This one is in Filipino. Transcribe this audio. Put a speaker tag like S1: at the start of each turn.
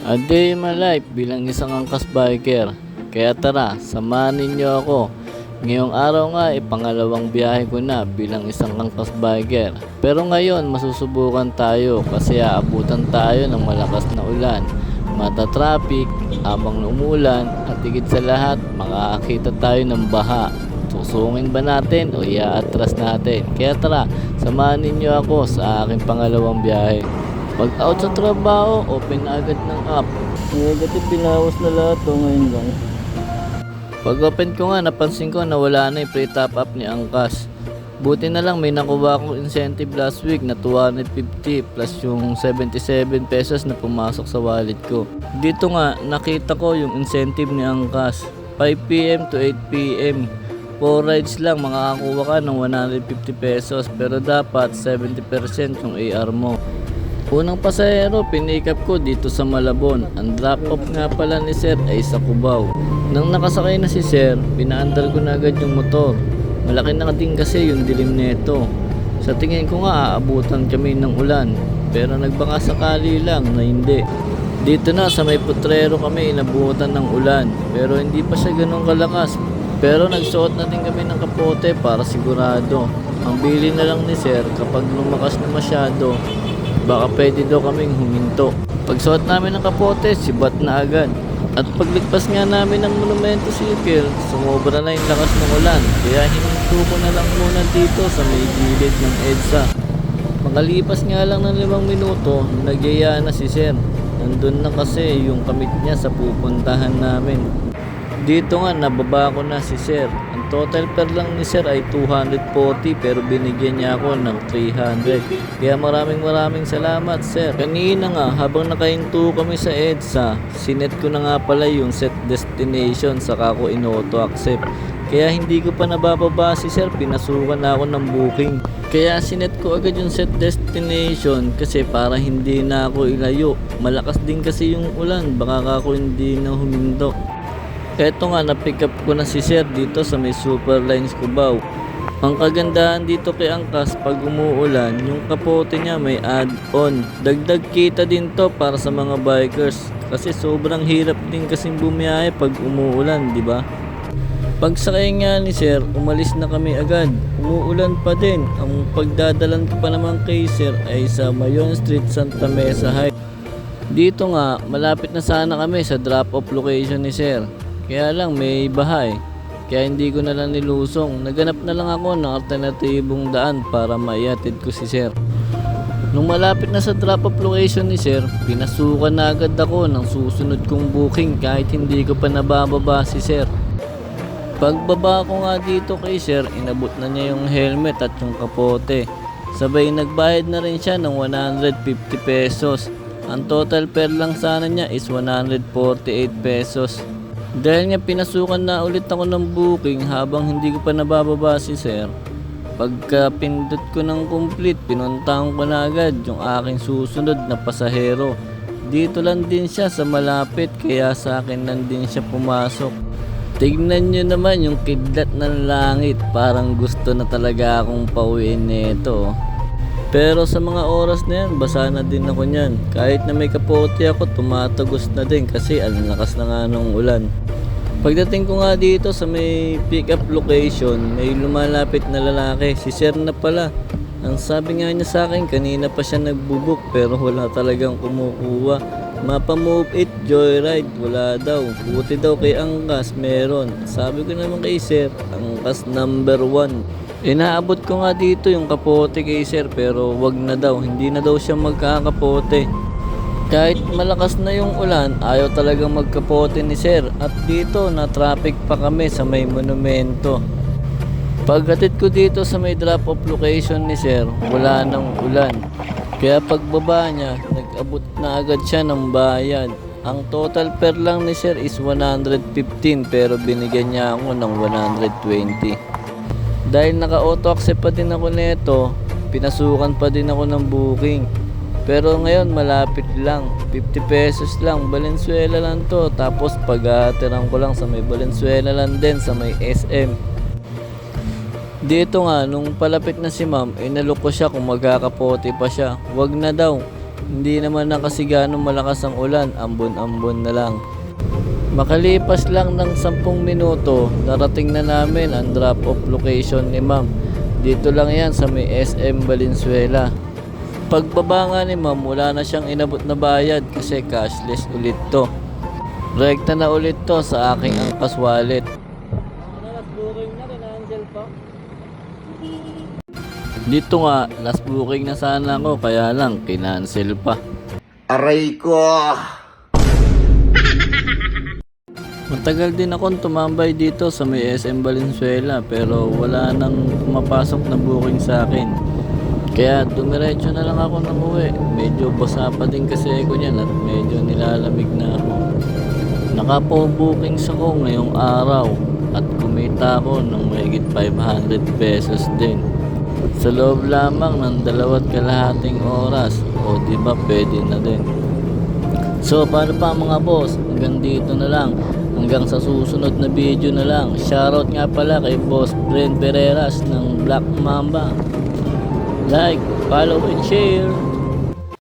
S1: A day in my life bilang isang angkas biker. Kaya tara, samahan ninyo ako. Ngayong araw nga pangalawang biyahe ko na bilang isang angkas biker. Pero ngayon masusubukan tayo kasi aabutan tayo ng malakas na ulan. Mata-traffic habang umuulan at higit sa lahat makakakita tayo ng baha. Susungin ba natin o iaatras natin? Kaya tara, samahan ninyo ako sa aking pangalawang biyahe. Pag out sa trabaho, open na agad ng app. Negative pinawas na lahat to ngayon lang. Pag open ko nga, napansin ko na wala na yung free top up ni Angkas. Buti na lang may nakuha akong incentive last week na 250 plus yung 77 pesos na pumasok sa wallet ko. Dito nga, nakita ko yung incentive ni Angkas. 5pm to 8pm. 4 rides lang makakakuha ka ng 150 pesos pero dapat 70% yung AR mo. Unang pasahero, pinick up ko dito sa Malabon. Ang drop off nga pala ni Sir ay sa Cubao. Nang nakasakay na si Sir, pinaandar ko na agad yung motor. Malaki na din kasi yung dilim nito. Sa tingin ko nga aabutan kami ng ulan, pero nagbaka sakali lang na hindi. Dito na sa may putrero kami inabutan ng ulan, pero hindi pa siya ganun kalakas. Pero nagsuot na din kami ng kapote para sigurado. Ang bili na lang ni Sir kapag lumakas na masyado, baka pwede daw kaming huminto. Pagsuot namin ng kapote, sibat na agad. At pagligpas nga namin ng Monumento Circle, sumobra na yung lakas ng ulan. Kaya hininto ko na lang muna dito sa may gilid ng EDSA. Makalipas nga lang ng 5 minuto, nagyaya na si Sir. Nandun na kasi yung kamit niya sa pupuntahan namin. Dito nga nababa ko na si Sir. Ang total per lang ni Sir ay 240 pero binigyan niya ako ng 300. Kaya maraming salamat Sir. Kanina nga habang nakahinto kami sa EDSA, sinet ko na nga pala yung set destination saka ko in-auto accept. Kaya hindi ko pa nabababa si Sir, pinasukan na ako ng booking. Kaya sinet ko agad yung set destination kasi para hindi na ako ilayo. Malakas din kasi yung ulan, baka ako hindi na huminto. Eto nga, na-pick up ko na si Sir dito sa may Superlines Cubao. Ang kagandahan dito kay Angkas, pag umuulan, yung kapote niya may add-on. Dagdag kita din to para sa mga bikers. Kasi sobrang hirap din kasing bumiyahe pag umuulan, di ba? Pagsakay nga ni Sir, umalis na kami agad. Umuulan pa din. Ang pagdadalan ko pa naman kay Sir ay sa Mayon Street, Santa Mesa Heights. Dito nga, malapit na sana kami sa drop-off location ni Sir. Kaya lang may bahay, kaya hindi ko na lang nilusong. Naganap na lang ako ng alternatibong daan para maihatid ko si Sir. Nung malapit na sa drop-off location ni Sir, pinasukan na agad ako ng susunod kong booking kahit hindi ko pa nabababa si Sir. Pagbaba ko nga dito kay Sir, inabot na niya yung helmet at yung kapote. Sabay nagbayad na rin siya ng 150 pesos. Ang total fare lang sana niya is 148 pesos. Dahil nga pinasukan na ulit ako ng booking habang hindi ko pa nabababa si Sir. Pagka pindot ko ng complete, pinuntahan ko na agad yung aking susunod na pasahero. Dito lang din siya sa malapit kaya sa akin lang din siya pumasok. Tignan nyo naman yung kidlat ng langit, parang gusto na talaga akong pauwiin nito. Pero sa mga oras na yan, basa na din ako niyan. Kahit na may kapote ako, tumatagos na din kasi ang lakas na nga ng ulan. Pagdating ko nga dito sa may pick up location, may lumalapit na lalaki. Si Sir na pala. Ang sabi nga niya sa akin, kanina pa siya nagbubuk pero wala talagang kumukuha. Mapa-move it, joyride, wala daw. Buti daw kay Angkas, meron. Sabi ko naman kay Sir, Angkas number 1. Inaabot ko nga dito yung kapote kay Sir pero wag na daw, hindi na daw siya magkakapote. Kahit malakas na yung ulan, ayaw talagang magkapote ni Sir at dito na traffic pa kami sa may monumento. Pagkatid ko dito sa may drop off location ni Sir, wala nang ulan. Kaya pagbaba niya, nag-abot na agad siya ng bayad. Ang total fare lang ni Sir is 115 pero binigyan niya ako ng 120. Dahil naka-auto accept pa din ako nito, pinasukan pa din ako ng booking. Pero ngayon malapit lang, 50 pesos lang, Valenzuela lang to. Tapos pag-atirang ko lang sa may Valenzuela lang din sa may SM. Dito nga, nung palapit na si ma'am, inalok ko siya kung magkakapote pa siya. Wag na daw. Hindi naman na kasi ganong malakas ang ulan, ambon-ambon na lang. Makalipas lang ng 10 minuto, narating na namin ang drop-off location ni ma'am. Dito lang yan sa may SM Valenzuela. Pagbaba nga ni ma'am, wala na siyang inabot na bayad kasi cashless ulit to. Rekta na ulit to sa aking angkas wallet. Dito nga, last booking na sana ako kaya lang kinancel pa.
S2: Aray ko!
S1: Matagal din akong tumambay dito sa may SM Valenzuela pero wala nang pumapasok na booking sa akin. Kaya dumiretso na lang ako ng uwi. Medyo basa pa din kasi ako niyan at medyo nilalamig na ako. Naka-bookings ako ngayong araw at kumita ako ng mahigit 500 pesos din. Sa loob lamang ng 2.5 oras. O diba pwede na din. So para pa mga boss, hanggang dito na lang. Hanggang sa susunod na video na lang. Shoutout nga pala kay Boss Bren Pereras ng Black Mamba. Like, follow and share.